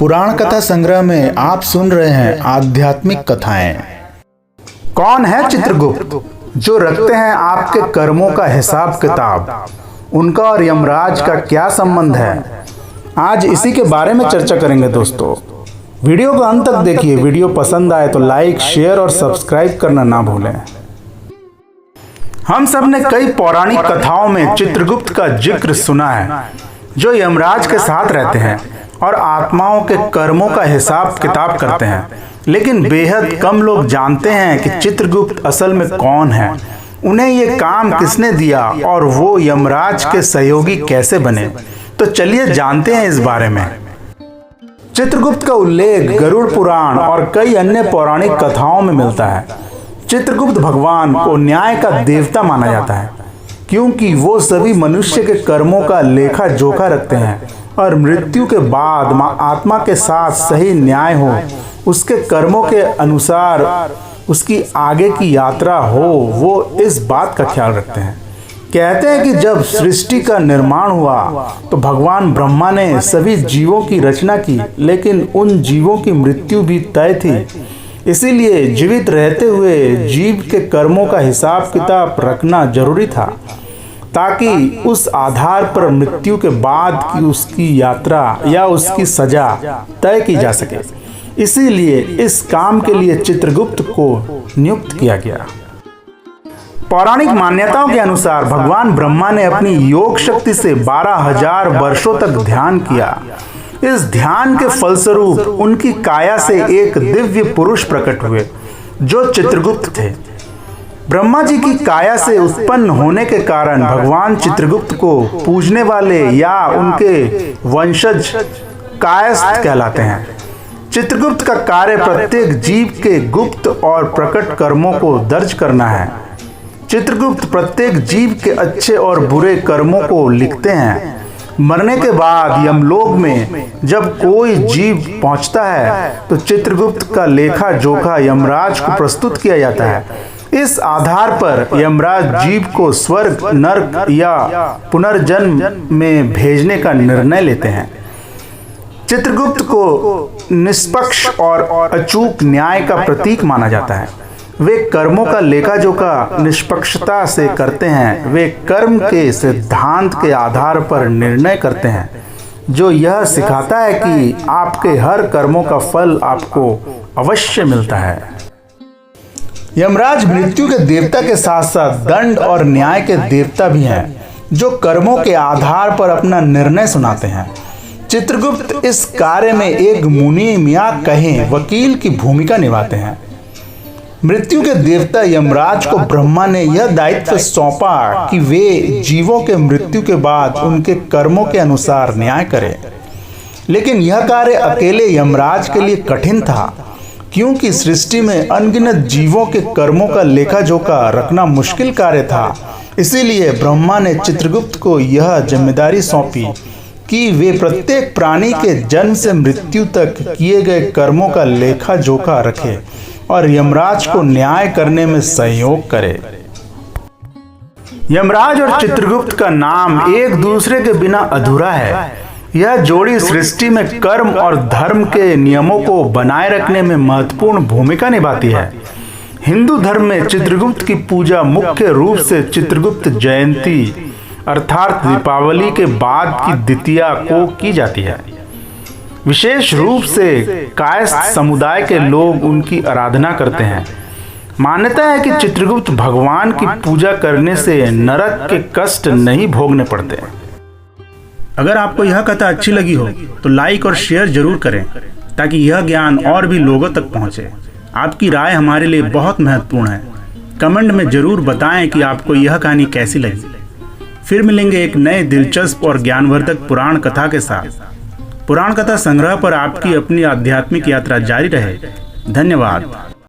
पुराण कथा संग्रह में आप सुन रहे हैं आध्यात्मिक कथाएं। कौन है चित्रगुप्त जो रखते हैं आपके कर्मों का हिसाब किताब? उनका और यमराज का क्या संबंध है? आज इसी के बारे में चर्चा करेंगे दोस्तों। वीडियो को अंत तक देखिए। वीडियो पसंद आए तो लाइक, शेयर और सब्सक्राइब करना ना भूलें। हम सब ने कई पौराणिक कथाओं में चित्रगुप्त का जिक्र सुना है, जो यमराज के साथ रहते हैं और आत्माओं के कर्मों का हिसाब किताब करते हैं। लेकिन बेहद कम लोग जानते हैं कि चित्रगुप्त असल में कौन है, उन्हें ये काम किसने दिया और वो यमराज के सहयोगी कैसे बने। तो चलिए जानते हैं इस बारे में। चित्रगुप्त का उल्लेख गरुड़ पुराण और कई अन्य पौराणिक कथाओं में मिलता है। चित्रगुप्त भगवान को न्याय का देवता माना जाता है, क्योंकि वो सभी मनुष्य के कर्मों का लेखा जोखा रखते हैं और मृत्यु के बाद आत्मा के साथ सही न्याय हो, उसके कर्मों के अनुसार उसकी आगे की यात्रा हो, वो इस बात का ख्याल रखते हैं। कहते हैं कि जब सृष्टि का निर्माण हुआ तो भगवान ब्रह्मा ने सभी जीवों की रचना की, लेकिन उन जीवों की मृत्यु भी तय थी। इसीलिए जीवित रहते हुए जीव के कर्मों का हिसाब किताब रखना जरूरी था, ताकि उस आधार पर मृत्यु के बाद की उसकी यात्रा या उसकी सजा तय की जा सके। इसीलिए इस काम के लिए चित्रगुप्त को नियुक्त किया गया। पौराणिक मान्यताओं के अनुसार भगवान ब्रह्मा ने अपनी योग शक्ति से 12,000 वर्षों तक ध्यान किया। इस ध्यान के फलस्वरूप उनकी काया से एक दिव्य पुरुष प्रकट हुए, जो चित्रगुप्त थे। ब्रह्मा जी की काया से उत्पन्न होने के कारण भगवान चित्रगुप्त को पूजने वाले या उनके वंशज कायस्थ कहलाते हैं। चित्रगुप्त का कार्य प्रत्येक जीव के गुप्त और प्रकट कर्मों को दर्ज करना है। चित्रगुप्त प्रत्येक जीव के अच्छे और बुरे कर्मों को लिखते हैं। मरने के बाद यमलोक में जब कोई जीव पहुंचता है तो चित्रगुप्त का लेखा जोखा यमराज को प्रस्तुत किया जाता है। इस आधार पर यमराज जीव को स्वर्ग, नरक या पुनर्जन्म में भेजने का निर्णय लेते हैं। चित्रगुप्त को निष्पक्ष और अचूक न्याय का प्रतीक माना जाता है। वे कर्मों का लेखा जोखा निष्पक्षता से करते हैं। वे कर्म के सिद्धांत के आधार पर निर्णय करते हैं, जो यह सिखाता है कि आपके हर कर्मों का फल आपको अवश्य मिलता है। यमराज मृत्यु के देवता के साथ साथ दंड और न्याय के देवता भी हैं, जो कर्मों के आधार पर अपना निर्णय सुनाते हैं। चित्रगुप्त इस कार्य में एक मुनि या कहें वकील की भूमिका निभाते हैं। मृत्यु के देवता यमराज को ब्रह्मा ने यह दायित्व सौंपा कि वे जीवों के मृत्यु के बाद उनके कर्मों के अनुसार न्याय करें। लेकिन यह कार्य अकेले यमराज के लिए कठिन था, क्योंकि सृष्टि में अनगिनत जीवों के कर्मों का लेखा जोखा रखना मुश्किल कार्य था। इसीलिए ब्रह्मा ने चित्रगुप्त को यह जिम्मेदारी सौंपी कि वे प्रत्येक प्राणी के जन्म से मृत्यु तक किए गए कर्मों का लेखा जोखा रखें और यमराज को न्याय करने में सहयोग करे। यमराज और चित्रगुप्त का नाम एक दूसरे के बिना अधूरा है। यह जोड़ी सृष्टि में कर्म और धर्म के नियमों को बनाए रखने में महत्वपूर्ण भूमिका निभाती है। हिंदू धर्म में चित्रगुप्त की पूजा मुख्य रूप से चित्रगुप्त जयंती अर्थात दीपावली के बाद की द्वितीया को की जाती है। विशेष रूप से कायस्थ समुदाय के लोग उनकी आराधना करते हैं। मान्यता है कि चित्रगुप्त भगवान की पूजा करने से नरक के कष्ट नहीं भोगने पड़ते। अगर आपको यह कथा अच्छी लगी हो तो लाइक और शेयर जरूर करें, ताकि यह ज्ञान और भी लोगों तक पहुंचे। आपकी राय हमारे लिए बहुत महत्वपूर्ण है। कमेंट में जरूर बताएं कि आपको यह कहानी कैसी लगी। फिर मिलेंगे एक नए दिलचस्प और ज्ञानवर्धक पुराण कथा के साथ। पुराण कथा संग्रह पर आपकी अपनी आध्यात्मिक यात्रा जारी रहे। धन्यवाद।